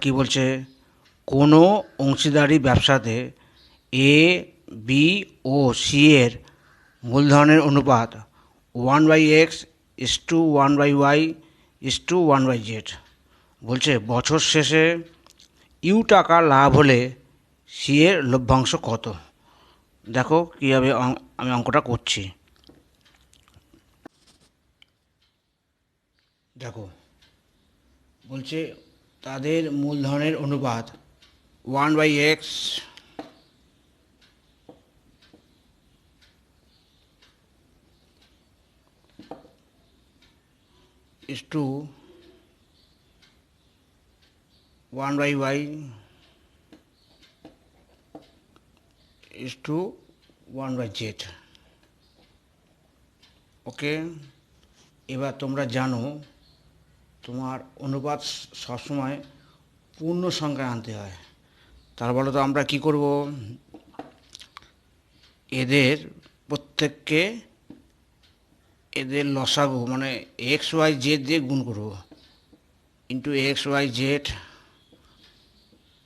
কি বলছে, কোনো অংশীদারি ব্যবসাতে এ, বি ও সি এর মূলধনের অনুপাত 1/x = 1/y = 1/z। বলছে বছর শেষে ইউ টাকা লাভ হলে সি এর লভ্যাংশ কত। দেখো কীভাবে আমি অঙ্কটা করছি। দেখো বলছে তাদের মূলধনের অনুপাত 1/x = 1/y = 1/z। ওকে, এবার তোমরা জানো তোমার অনুপাত সবসময় পূর্ণ সংখ্যায় আনতে হয়। তার বলো তো আমরা কি করব, এদের প্রত্যেককে এদের লসাগু মানে XYZ দিয়ে গুণ করব, into XYZ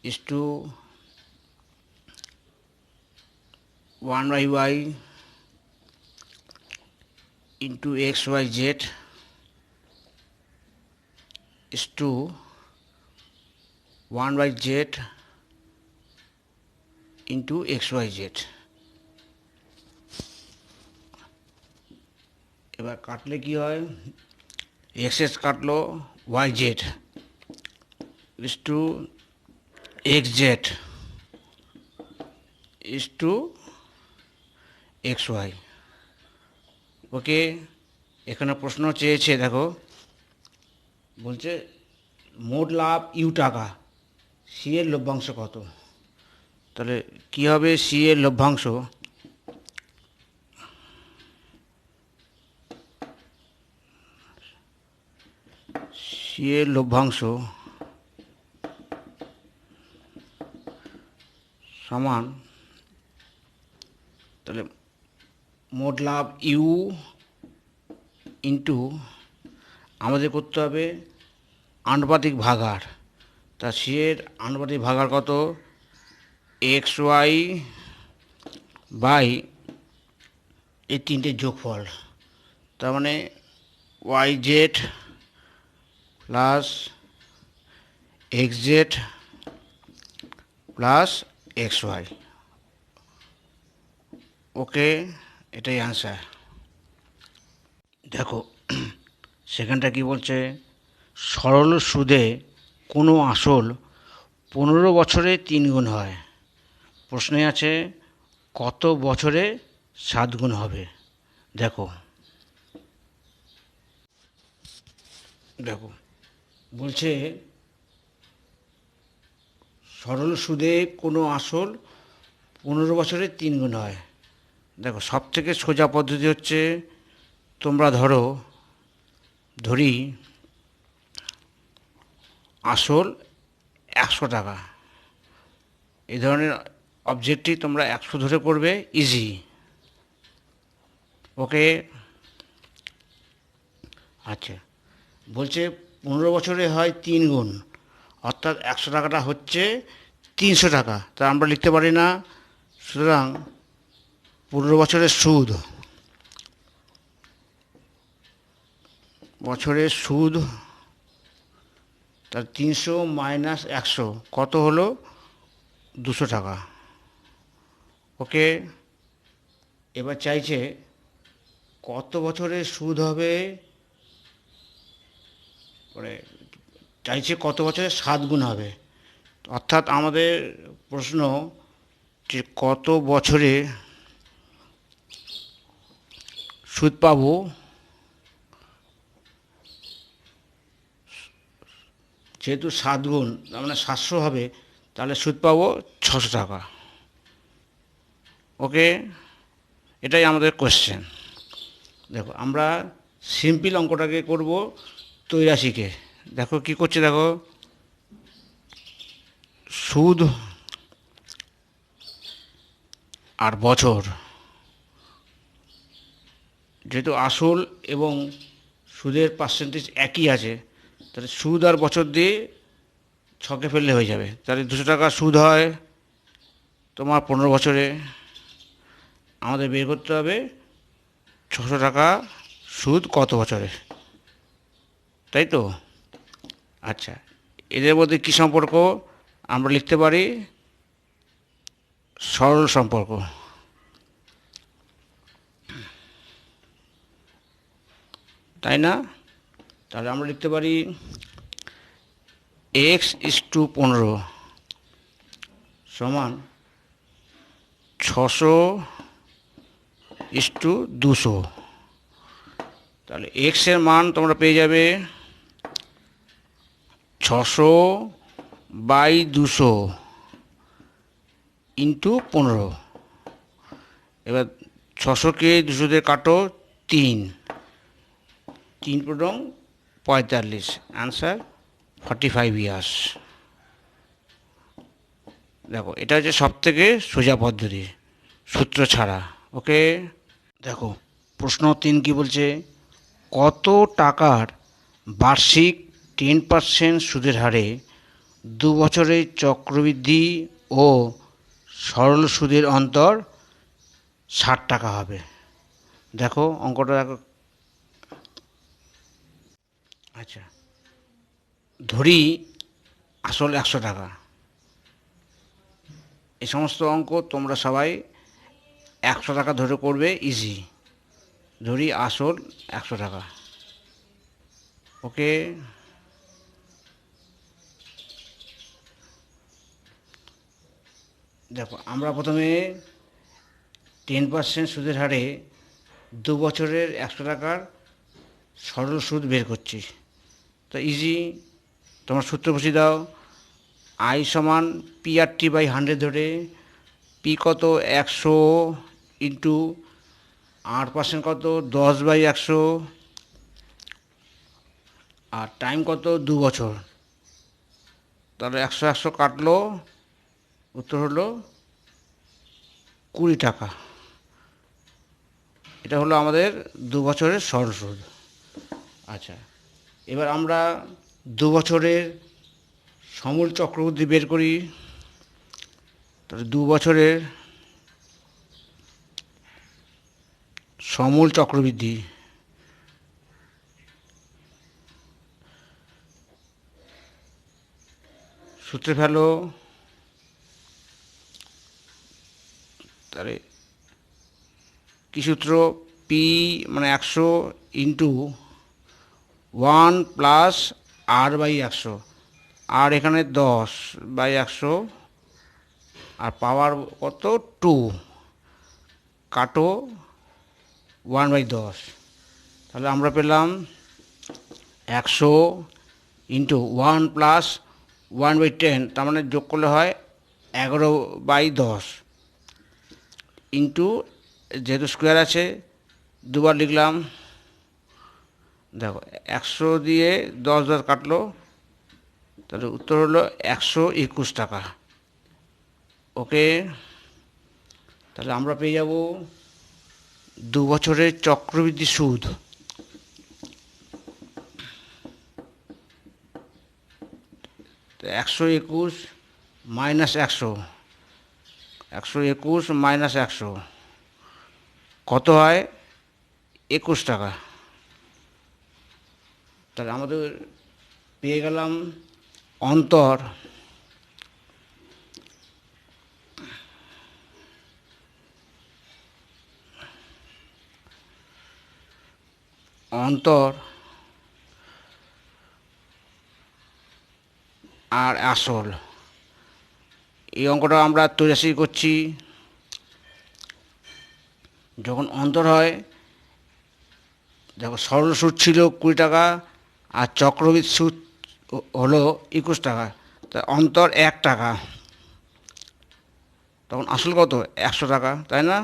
= 1/y * XYZ = 1/z * XYZ। এবার কাটলে কি হয়, এক্স কাটলো YZ = XZ = XY। ওকে, এখানে প্রশ্ন চেয়েছে, দেখো বলছে মোট লাভ ইউ টাকা, সি এর লভ্যাংশ কত। তাহলে কী হবে, সি এর লভ্যাংশ সমান, তাহলে মোট লাভ ইউ ইন্টু আমাদের করতে হবে আনুপাতিক ভাগার। তা সি এর আনুপাতিক ভাগার কত, XY বাই এই তিনটের যোগফল, তার মানে YZ plus XZ plus XY। ওকে, এটাই আনসার। দেখো সেখানটা কি বলছে, সরল সুদে কোনো আসল 15 বছরে 3 গুণ হয়। প্রশ্নে আছে কত বছরে 7 গুণ হবে। দেখো বলছে সরল সুদে কোনো আসল 15 বছরে 3 গুণ হয়। দেখো সব থেকে সোজা পদ্ধতি হচ্ছে, তোমরা ধরি আসল 100 টাকা, এই ধরনের অবজেক্টটি তোমরা 100 ধরে করবে, ইজি। ওকে, আচ্ছা বলছে 15 বছরে হয় 3 গুণ, অর্থাৎ 100 টাকাটা হচ্ছে 300 টাকা। তা আমরা লিখতে পারি না, সুতরাং 15 বছরের সুদ তার 300 মাইনাস 100 কত হলো, 200 টাকা। ওকে, এবার চাইছে কত বছরের সুদ হবে, কত বছরে 7 গুণ হবে। অর্থাৎ আমাদের প্রশ্ন যে কত বছরে সুদ পাবো, যেহেতু 7 গুণ তার মানে 700 হবে, তাহলে সুদ পাবো 600 টাকা। ওকে, এটাই আমাদের কোশ্চেন। দেখো আমরা সিম্পল অঙ্কটাকে করব 83কে। দেখো কি করছে, দেখো সুদ আর বছর, যেহেতু আসল এবং সুদের পার্সেন্টেজ একই আছে, তাহলে সুদ আর বছর দিয়ে ছকে ফেললে হয়ে যাবে। তাহলে 200 টাকা সুদ হয় তোমার 15 বছরে। আমাদের বের করতে হবে 600 টাকা সুদ কত বছরে, তাই তো? আচ্ছা, এদের মধ্যে কী সম্পর্ক? আমরা লিখতে পারি সরল সম্পর্ক। তাই না? তাহলে আমরা লিখতে পারি x/15 সমান 600/200। তাহলে x এর মান তোমরা পেয়ে যাবে 600/200 ইন্টু 15। এবার 600কে 200 দিয়ে কাটো, 3 3 প্রথম 45, অ্যান্সার 45 ইয়ার্স। দেখো, এটা হচ্ছে সব থেকে সোজা পদ্ধতি, সূত্র ছাড়া। ওকে, দেখো প্রশ্ন 3 কি বলছে, কত টাকার বার্ষিক 10% সুদের হারে 2 বছরের চক্রবৃদ্ধি ও সরল সুদের অন্তর 60 টাকা হবে? দেখো অঙ্কটা দেখো। আচ্ছা, ধরি আসল 100 টাকা। এই সমস্ত অঙ্ক তোমরা সবাই 100 টাকা ধরে করবে, ইজি। ধরি আসল 100 টাকা। ওকে, দেখো আমরা প্রথমে 10% সুদের হারে 2 বছরের 100 টাকার সরল সুদ বের করছি। তো ইজি, তোমার সূত্র বসিয়ে দাও। আই সমান PRT/100 ধরে, পি কত 100 ইন্টু 8% কত 10/100, আর টাইম কত 2 বছর। তাহলে 100 কাটলো, উত্তর হলো 20 টাকা। এটা হলো আমাদের 2 বছরের সরল সুদ। আচ্ছা, এবার আমরা 2 বছরের সমূল চক্রবৃদ্ধি বের করি। তাহলে 2 বছরের সমূল চক্রবৃদ্ধি সূত্রে ফেলো। তাহলে কী সূত্র? পি মানে 100 ইন্টু 1 প্লাস R/100, আর এখানে 10/100, আর পাওয়ার কত 2, কাটো 1/10। তাহলে আমরা পেলাম 100 ইন্টু 1 প্লাস 1/10, তার মানে যোগ করলে হয় 11/10 ইন্টু, যেহেতু স্কোয়ার আছে দুবার লিখলাম। দেখো 100 দিয়ে 10 কাটলো, তাহলে উত্তর হলো 121 টাকা। ওকে, তাহলে আমরা পেয়ে যাব 2 বছরের চক্রবৃদ্ধি সুদ। 121 মাইনাস 100, 121 মাইনাস 100 কত হয়? 21 টাকা। তাহলে আমাদের পেয়ে গেলাম অন্তর আর আসল। এই অঙ্কটা আমরা 83 করছি। যখন অন্তর হয়, দেখো সরল সুদ ছিল 20 টাকা আর চক্রবৃদ্ধি সুদ হলো 21 টাকা, তা অন্তর 1 টাকা। তখন আসল কত? 100 টাকা, তাই না?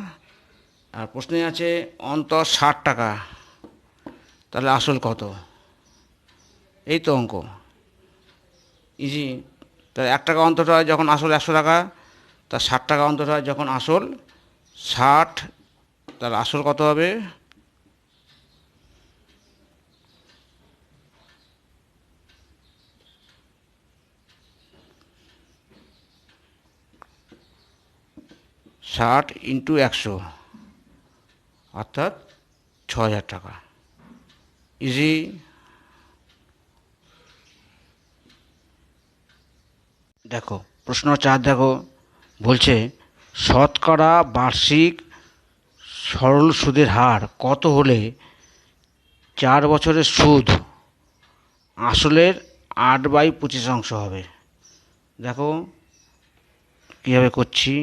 আর প্রশ্নে আছে অন্তর 60 টাকা, তাহলে আসল কত? এই তো অঙ্ক, ইজি। তাহলে 1 টাকা অন্তর হয় যখন আসল 100 টাকা, তা 60 টাকা অন্তর হয় যখন আসল 60। তাহলে আসল কত হবে? 60 × 100 অর্থাৎ 6,000 টাকা। ইজি। দেখো প্রশ্ন 4 দেখো, বলছে শতকরা বার্ষিক সরল সুদের হার কত হলে 4 বছরের সুদ আসলের 8/25 হবে। দেখো কীভাবে করছি।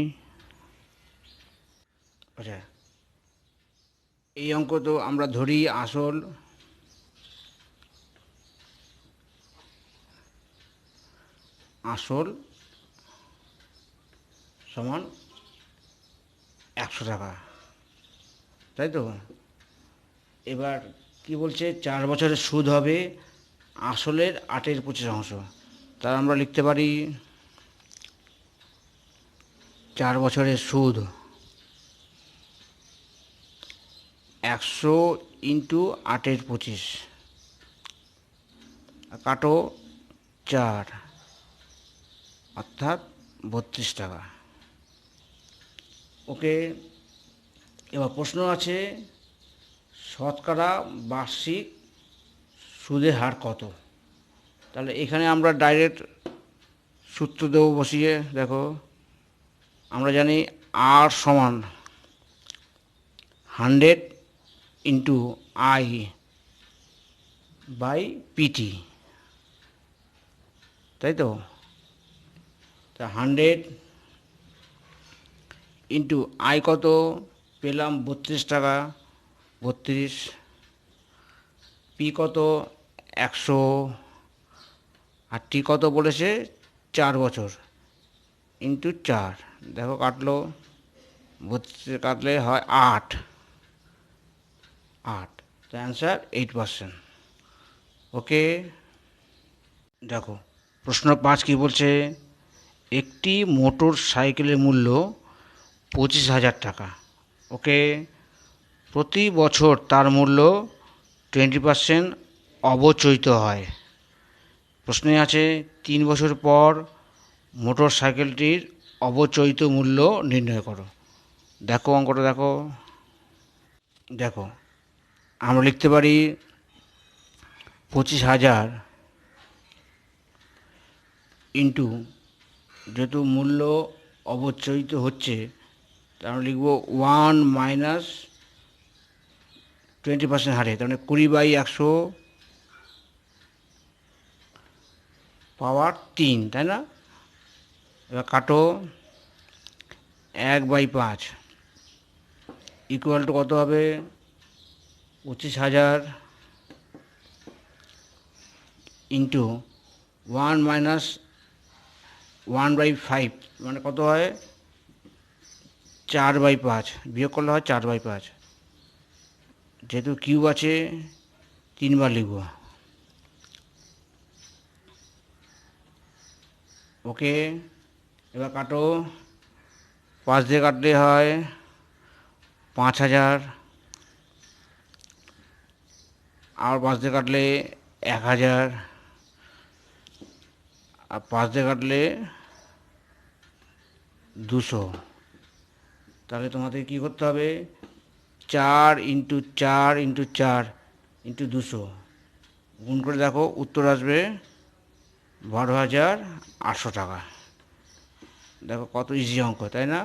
আচ্ছা, এই অঙ্ক তো আমরা ধরি আসল সমান 100 টাকা, তাই তো। এবার কি বলছে, 4 বছরের সুদ হবে আসলের 8/25। তা আমরা লিখতে পারি 4 বছরের সুদ 100 × 8/25, কাটো 4 অর্থাৎ 32 টাকা। ওকে, এবার প্রশ্ন আছে শতকরা বার্ষিক সুদের হার কত। তাহলে এখানে আমরা ডাইরেক্ট সূত্র দেবো বসিয়ে। দেখো আমরা জানি আর সমান 100 × I/PT, তাই তো। তা 100 × I কত পেলাম 32 টাকা, 32। পি কত 100, আর টি কত বলেছে 4 বছর × 4। দেখো কাটলো 32 কাটলে হয় 8। তো অ্যান্সার 8%। ওকে। দেখো প্রশ্ন 5 কি বলছে, একটি মোটর সাইকেলের মূল্য 25,000 টাকা। ওকে, প্রতি বছর তার মূল্য 20% অবচয়িত হয়। প্রশ্নে আছে 3 বছর পর মোটর সাইকেলটির অবচয়িত মূল্য নির্ণয় করো। দেখো অঙ্কটা দেখো। আমরা লিখতে পারি 25,000 ইন্টু, যেহেতু মূল্য অবচয়িত হচ্ছে তার আমরা লিখব 1 - 20% হারে, তার মানে 20/100 পাওয়ার 3, তাই না। এবার কাটো 1/5 ইকুয়াল টু কত হবে 25,000 ইন্টু 1 - 1/5 মানে কত হয় 4/5, বিয়োগ করলে হয় 4/5। যেহেতু কিউব আছে 3 বার লিখব। ওকে, এবার কাটো 5 দিয়ে কাটলে হয় 5,000, আর 5 দিয়ে কাটলে 1,000, আর 5 দিয়ে কাটলে 200। তাহলে তোমাদের কি করতে হবে 4 × 4 × 4 × 200 গুণ করে দেখো উত্তর আসবে 12,800 টাকা। দেখো কত ইজি অঙ্ক, তাই না।